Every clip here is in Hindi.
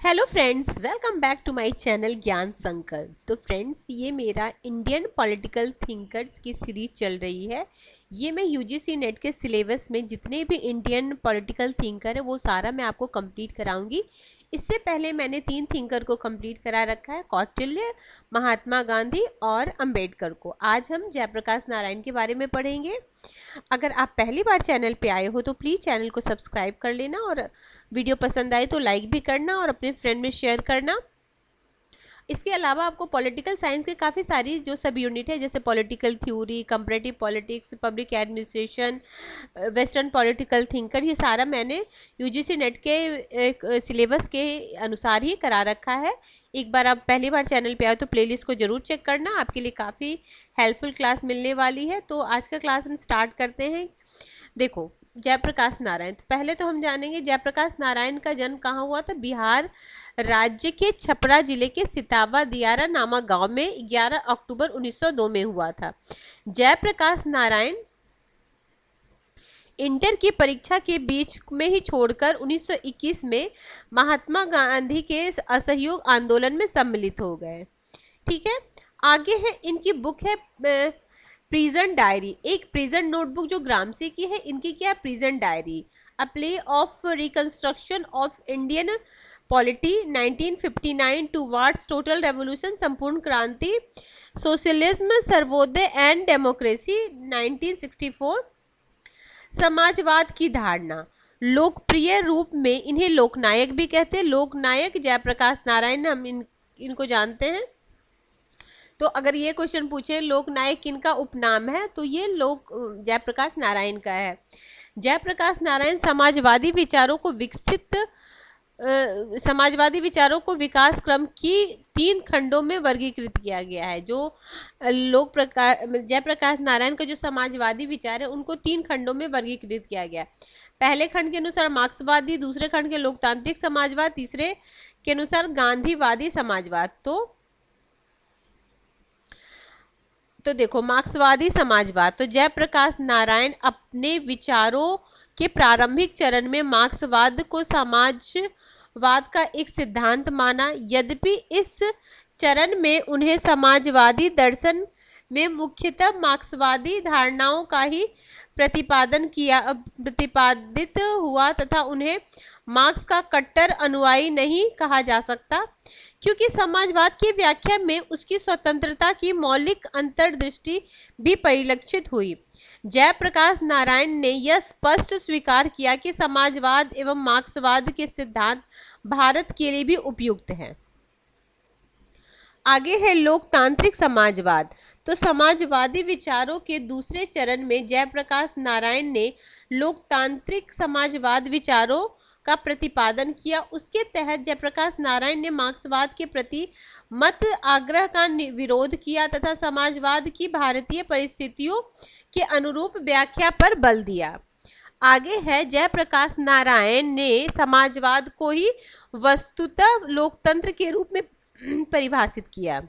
Hello friends, welcome back to my channel Gyan Sankalp. तो फ्रेंड्स, ये मेरा इंडियन पॉलिटिकल थिंकर्स की सीरीज चल रही है। ये मैं यूजीसी नेट के सिलेबस में जितने भी इंडियन पॉलिटिकल थिंकर है वो सारा मैं आपको कंप्लीट कराऊंगी। इससे पहले मैंने 3 थिंकर को कंप्लीट करा रखा है, कौटिल्य, महात्मा गांधी और अंबेडकर को। आज हम जयप्रकाश नारायण के बारे में पढ़ेंगे। अगर आप पहली बार चैनल पे आए हो तो प्लीज़ चैनल को सब्सक्राइब कर लेना और वीडियो पसंद आए तो लाइक भी करना और अपने फ्रेंड में शेयर करना। इसके अलावा आपको पॉलिटिकल साइंस के काफ़ी सारी जो सब यूनिट है, जैसे political theory, comparative politics, public administration, western political thinker, ये सारा मैंने यूजीसी नेट के सिलेबस के अनुसार ही करा रखा है। एक बार आप पहली बार चैनल पे आए तो प्लेलिस्ट को ज़रूर चेक करना, आपके लिए काफ़ी हेल्पफुल क्लास मिलने वाली है। तो आज का क्लास हम स्टार्ट करते हैं। देखो, जयप्रकाश नारायण, तो पहले तो हम जानेंगे जयप्रकाश नारायण का जन्म कहाँ हुआ था। बिहार राज्य के छपरा जिले के सितावा दियारा नामक गांव में 11 अक्टूबर 1902 में हुआ था। जयप्रकाश नारायण इंटर की परीक्षा के बीच में ही छोड़कर 1921 में महात्मा गांधी के असहयोग आंदोलन में सम्मिलित हो गए। ठीक है, आगे है इनकी बुक है प्रिजन डायरी, एक प्रिजन नोटबुक जो ग्रामसी की है। इनकी क्या है, prison diary, a play of reconstruction of Indian polity 1959 towards total revolution, संपूर्ण क्रांति, सोशलिज्म, सर्वोदय एंड डेमोक्रेसी 1964, समाजवाद की धारणा। लोकप्रिय रूप में इन्हें लोकनायक भी कहते हैं। लोकनायक जयप्रकाश नारायण, हम इनको जानते हैं। तो अगर ये क्वेश्चन पूछे लोकनायक किनका उपनाम है, तो ये जयप्रकाश नारायण का है। जयप्रकाश नारायण समाजवादी विचारों को विकास क्रम की 3 खंडों में वर्गीकृत किया गया है। जो जयप्रकाश नारायण का जो समाजवादी विचार है उनको 3 खंडों में वर्गीकृत किया गया है। पहले खंड के अनुसार मार्क्सवादी, दूसरे खंड के लोकतांत्रिक समाजवाद, तीसरे के अनुसार गांधीवादी समाजवाद। तो देखो, मार्क्सवादी समाजवाद, तो जयप्रकाश नारायण अपने विचारों के प्रारंभिक चरण में मार्क्सवाद को समाजवाद का एक सिद्धांत माना। यद्यपि इस चरण में उन्हें समाजवादी दर्शन में मुख्यतः मार्क्सवादी धारणाओं का ही प्रतिपादित हुआ तथा उन्हें मार्क्स का कट्टर अनुयायी नहीं कहा जा सकता, क्योंकि समाजवाद की व्याख्या में उसकी स्वतंत्रता की मौलिक अंतर्दृष्टि भी परिलक्षित हुई। जयप्रकाश नारायण ने यह स्पष्ट स्वीकार किया कि समाजवाद एवं मार्क्सवाद के सिद्धांत भारत के लिए भी उपयुक्त हैं। आगे है लोकतांत्रिक समाजवाद। तो समाजवादी विचारों के दूसरे चरण में जयप्रकाश नारायण ने लोकतांत्रिक समाजवाद विचारों का प्रतिपादन किया। उसके तहत जयप्रकाश नारायण ने मार्क्सवाद के प्रति मत आग्रह का विरोध किया तथा समाजवाद की भारतीय परिस्थितियों के अनुरूप व्याख्या पर बल दिया। आगे है जयप्रकाश नारायण ने समाजवाद को ही वस्तुतः लोकतंत्र के रूप में परिभाषित किया।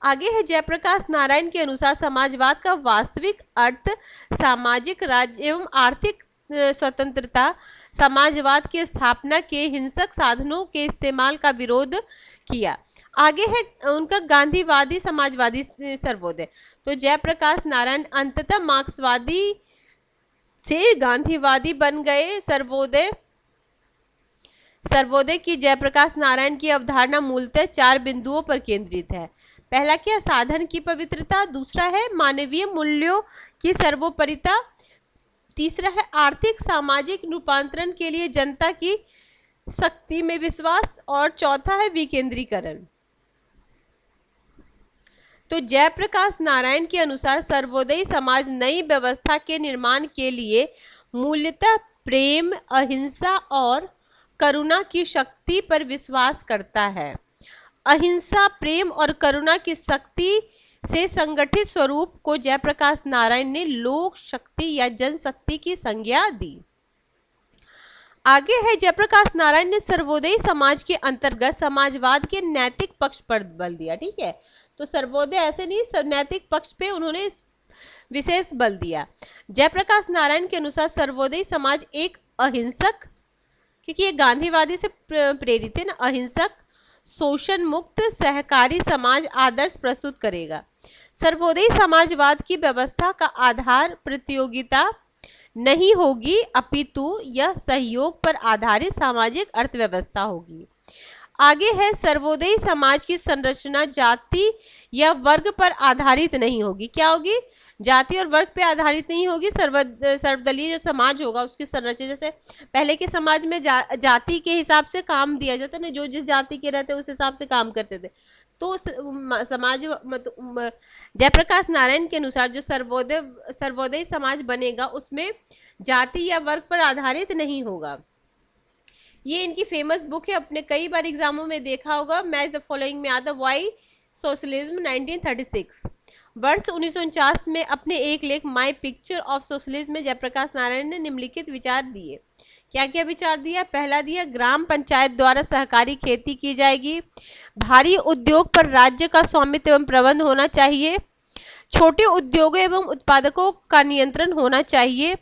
आगे है जयप्रकाश नारायण के अनुसार समाजवाद का वास्तविक अर्थ सामाजिक, राज्य एवं आर्थिक स्वतंत्रता, समाजवाद की स्थापना के हिंसक साधनों के इस्तेमाल का विरोध किया। आगे है उनका गांधीवादी समाजवादी सर्वोदय। तो जयप्रकाश नारायण अंततः मार्क्सवादी से गांधीवादी बन गए। सर्वोदय की जयप्रकाश नारायण की अवधारणा मूलतः 4 बिंदुओं पर केंद्रित है। पहला क्या, साधन की पवित्रता, दूसरा है मानवीय मूल्यों की सर्वोपरिता, तीसरा है आर्थिक सामाजिक रूपांतरण के लिए जनता की शक्ति में विश्वास, और चौथा है विकेंद्रीकरण। तो जयप्रकाश नारायण के अनुसार सर्वोदयी समाज नई व्यवस्था के निर्माण के लिए मूलतः प्रेम, अहिंसा और करुणा की शक्ति पर विश्वास करता है। अहिंसा, प्रेम और करुणा की शक्ति से संगठित स्वरूप को जयप्रकाश नारायण ने लोक शक्ति या जनशक्ति की संज्ञा दी। आगे है जयप्रकाश नारायण ने सर्वोदयी समाज के अंतर्गत समाजवाद के नैतिक पक्ष पर बल दिया। ठीक है, तो सर्वोदय ऐसे नहीं, नैतिक पक्ष पे उन्होंने विशेष बल दिया। जयप्रकाश नारायण के अनुसार सर्वोदयी समाज एक अहिंसक क्योंकि ये गांधीवादी से प्रेरित है ना। अहिंसक, शोषण मुक्त, सहकारी समाज आदर्श प्रस्तुत करेगा। सर्वोदयी समाजवाद की व्यवस्था का आधार प्रतियोगिता नहीं होगी, अपितु यह सहयोग पर आधारित सामाजिक अर्थव्यवस्था होगी। आगे है, सर्वोदयी समाज की संरचना जाति या वर्ग पर आधारित नहीं होगी। क्या होगी? जाति और वर्ग पे आधारित नहीं होगी। सर्वदलीय जो समाज होगा उसकी संरचना, जैसे पहले के समाज में जाति के हिसाब से काम दिया जाता ना, जो जिस जाति के रहते उस हिसाब से काम करते थे। तो समाज जयप्रकाश नारायण के अनुसार जो सर्वोदय समाज बनेगा उसमें जाति या वर्ग पर आधारित नहीं होगा। ये इनकी फेमस बुक है, अपने कई बार एग्जामों में देखा होगा। मैच द फॉलोइंग में आता व्हाई सोशलिज्म 1936। वर्ष 1949 में अपने एक लेख माई पिक्चर ऑफ सोशलिज्म में जयप्रकाश नारायण ने निम्नलिखित विचार दिए। क्या क्या विचार दिया? पहला दिया, ग्राम पंचायत द्वारा सहकारी खेती की जाएगी। भारी उद्योग पर राज्य का स्वामित्व एवं प्रबंध होना चाहिए। छोटे उद्योगों एवं उत्पादकों का नियंत्रण होना चाहिए।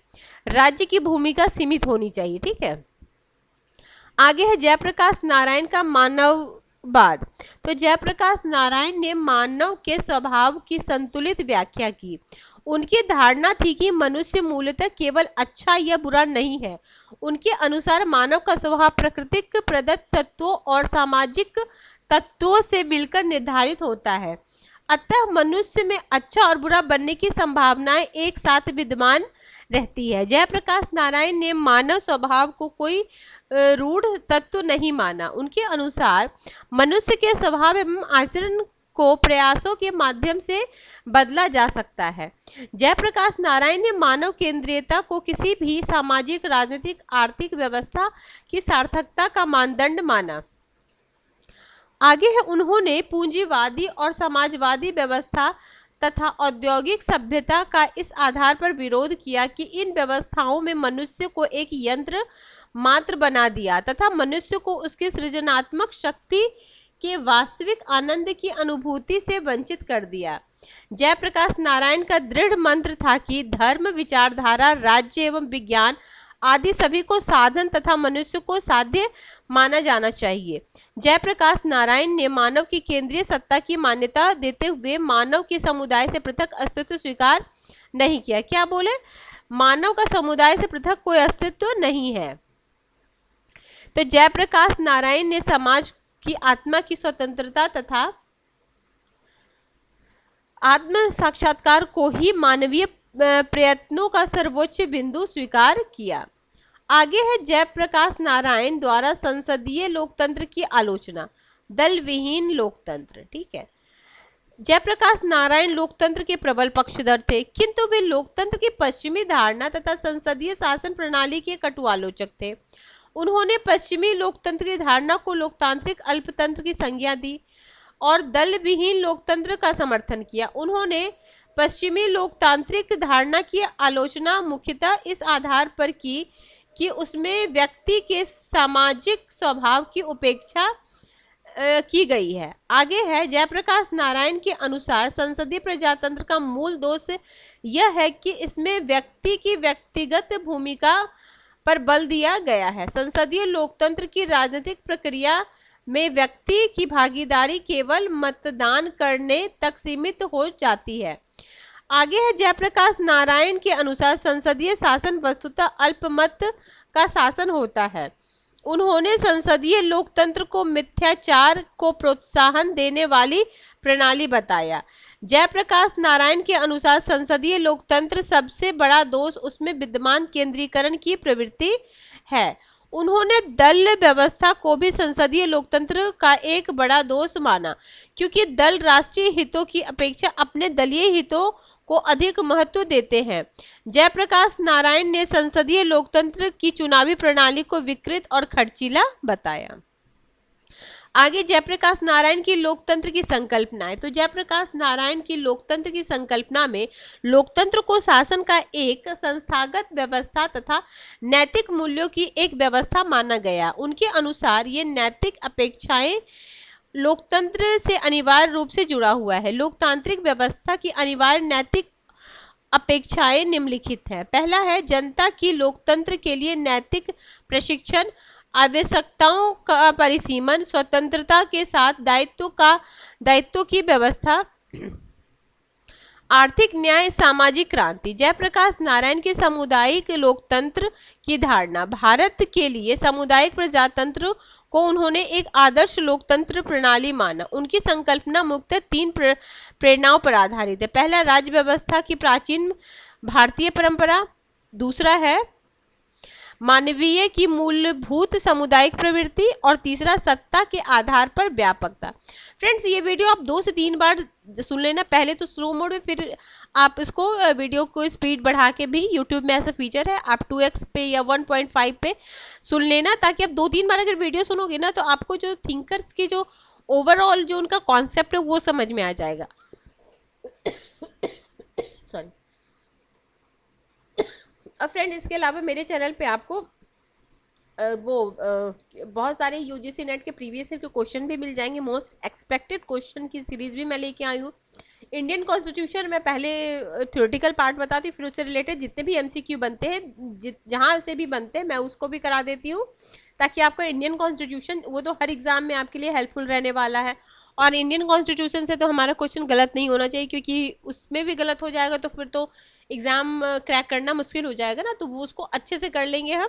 राज्य की भूमिका सीमित होनी चाहिए। ठीक है। आगे है जयप्रकाश नारायण का मानववाद। तो जयप्रकाश नारायण ने मानव के स्वभाव की संतुलित व्याख्या की। उनकी धारणा थी कि मनुष्य मूलतः केवल अच्छा या बुरा नहीं है। उनके अनुसार मानव का स्वभाव प्राकृतिक प्रदत्त तत्वों और सामाजिक तत्वों से मिलकर निर्धारित होता है। अतः मनुष्य में अच्छा और बुरा बनने की संभावनाएं एक साथ विद्यमान रहती है। जयप्रकाश नारायण ने मानव स्वभाव को कोई रूढ़ तत्व नहीं माना। उनके अनुसार मनुष्य के स्वभाव एवं आचरण को प्रयासों के माध्यम से बदला जा सकता है। जयप्रकाश नारायण ने मानव केंद्रीयता को किसी भी सामाजिक, राजनीतिक, आर्थिक व्यवस्था की सार्थकता का मानदंड माना। आगे है, उन्होंने पूंजीवादी और समाजवादी व्यवस्था तथा औद्योगिक सभ्यता का इस आधार पर विरोध किया कि इन व्यवस्थाओं में मनुष्य को एक यंत्र मात्र बना दिया तथा मनुष्य को उसकी सृजनात्मक शक्ति के वास्तविक आनंद की अनुभूति से वंचित कर दिया। जयप्रकाश नारायण का दृढ़ मंत्र था कि धर्म, विचारधारा, राज्य एवं विज्ञान आदि सभी को साधन तथा मनुष्य को साध्य माना जाना चाहिए। जयप्रकाश नारायण ने मानव की केंद्रीय सत्ता की मान्यता देते हुए मानव के समुदाय से पृथक अस्तित्व स्वीकार नहीं किया। क्या बोले? मानव का समुदाय से पृथक कोई अस्तित्व नहीं है। तो जयप्रकाश नारायण ने समाज की आत्मा की स्वतंत्रता तथा आत्म साक्षात्कार को ही मानवीय प्रयत्नों का सर्वोच्च बिंदु स्वीकार किया। आगे है जयप्रकाश नारायण द्वारा संसदीय लोकतंत्र की आलोचना, दल विहीन लोकतंत्र। ठीक है। जयप्रकाश नारायण लोकतंत्र के प्रबल पक्षधर थे, किंतु वे लोकतंत्र की पश्चिमी धारणा तथा संसदीय शासन प्रणाली के कटु आलोचक थे। उन्होंने पश्चिमी लोकतंत्र की धारणा को लोकतांत्रिक अल्पतंत्र की संज्ञा दी और दल विहीन लोकतंत्र का समर्थन किया। उन्होंने पश्चिमी लोकतांत्रिक धारणा की आलोचना मुख्यतः इस आधार पर की कि उसमें व्यक्ति के सामाजिक स्वभाव की उपेक्षा की गई है। आगे है, जयप्रकाश नारायण के अनुसार संसदीय प्रजातंत्र का मूल दोष यह है कि इसमें व्यक्ति की व्यक्तिगत भूमिका पर बल दिया गया है। संसदीय लोकतंत्र की राजनीतिक प्रक्रिया में व्यक्ति की भागीदारी केवल मतदान करने तक सीमित हो जाती है। आगे है, जयप्रकाश नारायण के अनुसार संसदीय शासन वस्तुतः अल्पमत का शासन होता है। उन्होंने संसदीय लोकतंत्र को मिथ्याचार को प्रोत्साहन देने वाली प्रणाली बताया। जयप्रकाश नारायण के अनुसार संसदीय लोकतंत्र सबसे बड़ा दोष उसमें विद्यमान केंद्रीकरण की प्रवृत्ति है। उन्होंने दल व्यवस्था को भी संसदीय लोकतंत्र का एक बड़ा दोष माना, क्योंकि दल राष्ट्रीय हितों की अपेक्षा अपने दलीय हितों को अधिक महत्व देते हैं। जयप्रकाश नारायण ने संसदीय लोकतंत्र की चुनावी प्रणाली को विकृत और खर्चीला बताया। आगे जयप्रकाश नारायण की लोकतंत्र की संकल्पनाएं। तो जयप्रकाश नारायण की लोकतंत्र की संकल्पना में लोकतंत्र को शासन का एक संस्थागत व्यवस्था तथा नैतिक मूल्यों की एक व्यवस्था माना गया। उनके अनुसार ये नैतिक अपेक्षाएं लोकतंत्र से अनिवार्य रूप से जुड़ा हुआ है। लोकतांत्रिक व्यवस्था की अनिवार्य नैतिक अपेक्षाएं निम्नलिखित है। पहला है, जनता की लोकतंत्र के लिए नैतिक प्रशिक्षण आवश्यकताओं का परिसीमन, स्वतंत्रता के साथ दायित्व की व्यवस्था, आर्थिक न्याय, सामाजिक क्रांति। जयप्रकाश नारायण के सामुदायिक लोकतंत्र की धारणा। भारत के लिए सामुदायिक प्रजातंत्र को उन्होंने एक आदर्श लोकतंत्र प्रणाली माना। उनकी संकल्पना मुख्यतः तीन प्रेरणाओं पर आधारित है। पहला, राज्य व्यवस्था की प्राचीन भारतीय परंपरा। दूसरा है मानवीय की मूलभूत सामुदायिक प्रवृत्ति। और तीसरा, सत्ता के आधार पर व्यापकता। फ्रेंड्स, ये वीडियो आप 2 से 3 बार सुन लेना, पहले तो स्लो मोड में, फिर आप इसको वीडियो को स्पीड बढ़ा के भी, यूट्यूब में ऐसा फीचर है, आप 2x पे या 1.5 पे सुन लेना, ताकि आप 2-3 बार अगर वीडियो सुनोगे ना तो आपको जो थिंकर्स की जो ओवरऑल जो उनका कॉन्सेप्ट है वो समझ में आ जाएगा। सॉरी। अब फ्रेंड, इसके अलावा मेरे चैनल पे आपको बहुत सारे यूजीसी नेट के प्रीवियस ईयर के क्वेश्चन भी मिल जाएंगे। मोस्ट एक्सपेक्टेड क्वेश्चन की सीरीज भी मैं लेके आई हूँ। इंडियन कॉन्स्टिट्यूशन में पहले थ्योरेटिकल पार्ट बताती हूँ, फिर उससे रिलेटेड जितने भी एमसीक्यू बनते हैं, जहाँ से भी बनते हैं मैं उसको भी करा देती हूँ, ताकि आपका इंडियन कॉन्स्टिट्यूशन वो तो हर एग्जाम में आपके लिए हेल्पफुल रहने वाला है। और इंडियन कॉन्स्टिट्यूशन से तो हमारा क्वेश्चन गलत नहीं होना चाहिए, क्योंकि उसमें भी गलत हो जाएगा तो फिर तो एग्जाम क्रैक करना मुश्किल हो जाएगा ना, तो वो उसको अच्छे से कर लेंगे हम।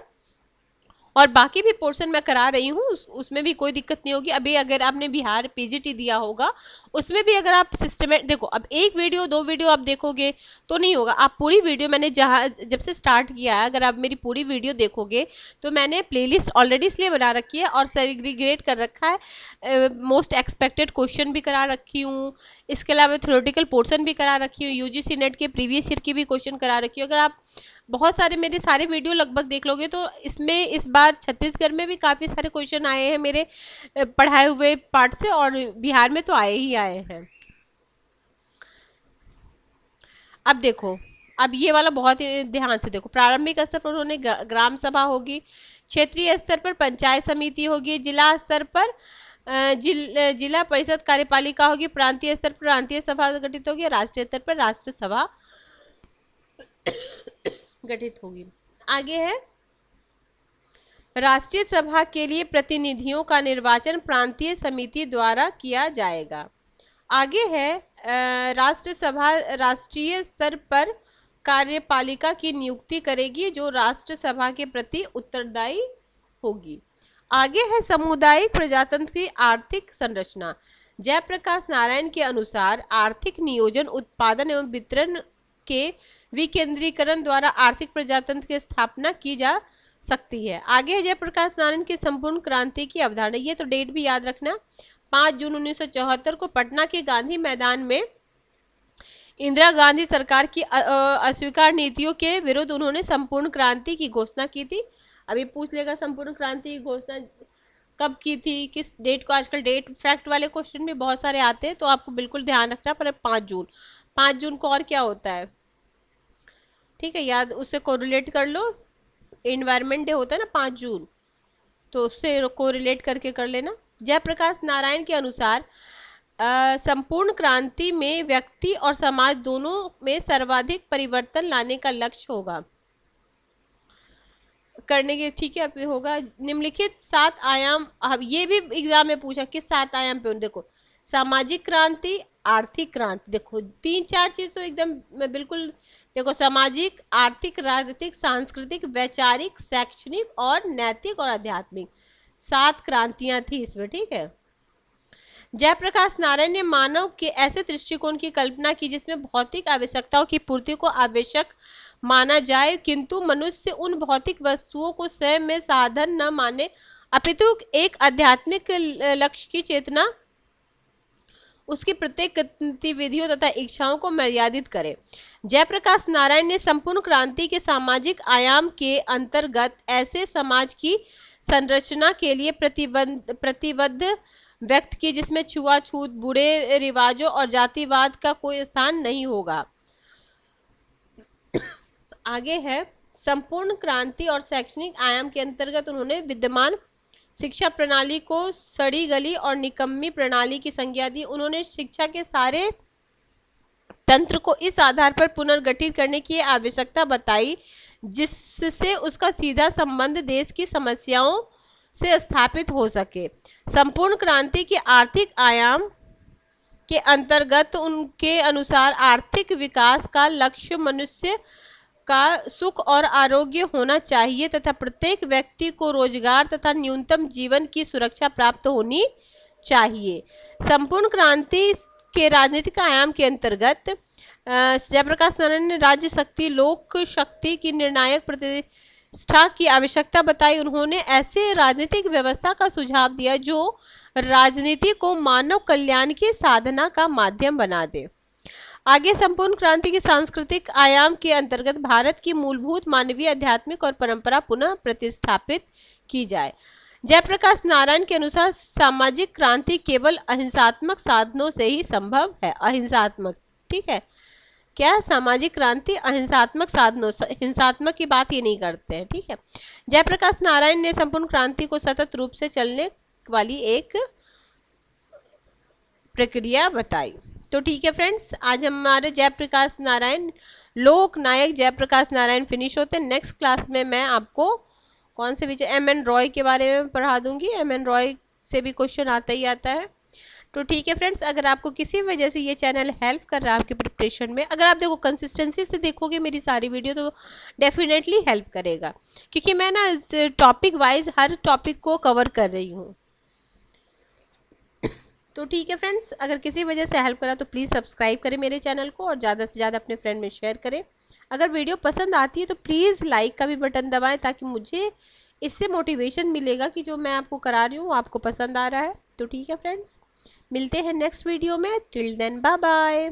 और बाकी भी पोर्शन मैं करा रही हूँ, उसमें भी कोई दिक्कत नहीं होगी। अभी अगर आपने बिहार पीजीटी दिया होगा, उसमें भी अगर आप सिस्टमेटिक देखो, अब एक वीडियो 2 वीडियो आप देखोगे तो नहीं होगा। आप पूरी वीडियो, मैंने जब से स्टार्ट किया है, अगर आप मेरी पूरी वीडियो देखोगे तो मैंने प्लेलिस्ट ऑलरेडी इसलिए बना रखी है और सेग्रीगेट कर रखा है। मोस्ट एक्सपेक्टेड क्वेश्चन भी करा रखी हूँ, इसके अलावा थ्योरेटिकल पोर्शन भी करा रखी हूँ, यूजीसी नेट के प्रीवियस ईयर की भी क्वेश्चन करा रखी हूँ। अगर आप बहुत सारे मेरे सारे वीडियो लगभग देख लोगे तो इसमें इस बार छत्तीसगढ़ में भी काफ़ी सारे क्वेश्चन आए हैं मेरे पढ़ाए हुए पार्ट से, और बिहार में तो आए ही आए हैं। अब देखो, अब ये वाला बहुत ही ध्यान से देखो। प्रारंभिक स्तर पर उन्होंने ग्राम सभा होगी, क्षेत्रीय स्तर पर पंचायत समिति होगी, जिला स्तर पर जिला परिषद कार्यपालिका होगी, प्रांतीय स्तर पर प्रांतीय सभा गठित होगी, राष्ट्रीय स्तर पर राष्ट्र सभा गठित होगी। आगे है, राष्ट्रीय सभा के लिए प्रतिनिधियों का निर्वाचन प्रांतीय समिति द्वारा किया जाएगा। आगे है, राष्ट्र सभा राष्ट्रीय स्तर पर कार्यपालिका की नियुक्ति करेगी, जो राष्ट्र सभा के प्रति उत्तरदायी होगी। आगे है, सामुदायिक प्रजातंत्र की आर्थिक संरचना। जयप्रकाश नारायण के अनुसार आर्थिक नियोजन, उत्पादन एवं वितरण के विकेंद्रीकरण द्वारा आर्थिक प्रजातंत्र की स्थापना की जा सकती है। आगे है, जयप्रकाश नारायण की संपूर्ण क्रांति की अवधारणा। ये तो डेट भी याद रखना, 5 जून 1974 को पटना के गांधी मैदान में इंदिरा गांधी सरकार की अस्वीकार नीतियों के विरुद्ध उन्होंने संपूर्ण क्रांति की घोषणा की थी। अभी पूछ लेगा संपूर्ण क्रांति की घोषणा कब की थी, किस डेट को। आजकल डेट फैक्ट वाले क्वेश्चन भी बहुत सारे आते हैं, तो आपको बिल्कुल ध्यान रखना। पर 5 जून को और क्या होता है, ठीक है, याद, उससे कोरिलेट कर लो। एनवायरनमेंट डे होता है ना 5 जून, तो उससे कोरिलेट करके कर लेना। जयप्रकाश नारायण के अनुसार संपूर्ण क्रांति में व्यक्ति और समाज दोनों में सर्वाधिक परिवर्तन लाने का लक्ष्य होगा करने के, ठीक है, अब होगा निम्नलिखित 7 आयाम। अब ये भी एग्जाम में पूछा कि 7 आयाम पे, देखो सामाजिक क्रांति, आर्थिक क्रांति, देखो 3-4 चीज तो एकदम बिल्कुल, देखो सामाजिक, आर्थिक, राजनीतिक, सांस्कृतिक, वैचारिक, शैक्षणिक और नैतिक और आध्यात्मिक, 7 क्रांतियां थी इसमें, ठीक है। जयप्रकाश नारायण ने मानव के ऐसे दृष्टिकोण की कल्पना की जिसमें भौतिक आवश्यकताओं की पूर्ति को आवश्यक माना जाए, किंतु मनुष्य उन भौतिक वस्तुओं को स्वयं में साधन न माने, अपितु एक आध्यात्मिक लक्ष्य की चेतना उसकी प्रत्येक गतिविधियों तथा इच्छाओं को मर्यादित करे। जयप्रकाश नारायण ने संपूर्ण क्रांति के सामाजिक आयाम के अंतर्गत ऐसे समाज की संरचना के लिए प्रतिबद्ध व्यक्त की जिसमें छुआछूत, बुरे रिवाजों और जातिवाद का कोई स्थान नहीं होगा। आगे है, संपूर्ण क्रांति और शैक्षणिक आयाम के अंतर्गत उन्होंने विद्यमान शिक्षा प्रणाली को सड़ी गली और निकम्मी प्रणाली की संज्ञा दी। उन्होंने शिक्षा के सारे तंत्र को इस आधार पर पुनर्गठित करने की आवश्यकता बताई जिससे उसका सीधा संबंध देश की समस्याओं से स्थापित हो सके। संपूर्ण क्रांति के आर्थिक आयाम के अंतर्गत उनके अनुसार आर्थिक विकास का लक्ष्य मनुष्य का सुख और आरोग्य होना चाहिए तथा प्रत्येक व्यक्ति को रोजगार तथा न्यूनतम जीवन की सुरक्षा प्राप्त होनी चाहिए। संपूर्ण क्रांति के राजनीतिक आयाम के अंतर्गत जयप्रकाश नारायण ने राज्य शक्ति लोक शक्ति की निर्णायक प्रतिष्ठा की आवश्यकता बताई। उन्होंने ऐसे राजनीतिक व्यवस्था का सुझाव दिया जो राजनीति को मानव कल्याण की साधना का माध्यम बना दे। आगे संपूर्ण क्रांति के सांस्कृतिक आयाम के अंतर्गत भारत की मूलभूत मानवीय आध्यात्मिक और परंपरा पुनः प्रतिस्थापित की जाए। जयप्रकाश नारायण के अनुसार सामाजिक क्रांति केवल अहिंसात्मक साधनों से ही संभव है। अहिंसात्मक, ठीक है, क्या सामाजिक क्रांति अहिंसात्मक साधनों, हिंसात्मक की बात ये नहीं करते हैं, ठीक है। जयप्रकाश नारायण ने संपूर्ण क्रांति को सतत रूप से चलने वाली एक प्रक्रिया बताई। तो ठीक है फ्रेंड्स, आज हमारे जयप्रकाश नारायण, लोक नायक जयप्रकाश नारायण फिनिश होते हैं। नेक्स्ट क्लास में मैं आपको कौन से विषय, एम एन रॉय के बारे में पढ़ा दूंगी। एम एन रॉय से भी क्वेश्चन आता ही आता है। तो ठीक है फ्रेंड्स, अगर आपको किसी वजह से ये चैनल हेल्प कर रहा है आपके प्रिपरेशन में, अगर आप देखो कंसिस्टेंसी से देखोगे मेरी सारी वीडियो तो डेफिनेटली हेल्प करेगा, क्योंकि मैं ना टॉपिक वाइज हर टॉपिक को कवर कर रही हूँ। तो ठीक है फ्रेंड्स, अगर किसी वजह से हेल्प करा तो प्लीज़ सब्सक्राइब करें मेरे चैनल को और ज़्यादा से ज़्यादा अपने फ्रेंड में शेयर करें। अगर वीडियो पसंद आती है तो प्लीज़ लाइक का भी बटन दबाएं, ताकि मुझे इससे मोटिवेशन मिलेगा कि जो मैं आपको करा रही हूँ आपको पसंद आ रहा है। तो ठीक है फ्रेंड्स, मिलते हैं नेक्स्ट वीडियो में। Till then bye bye.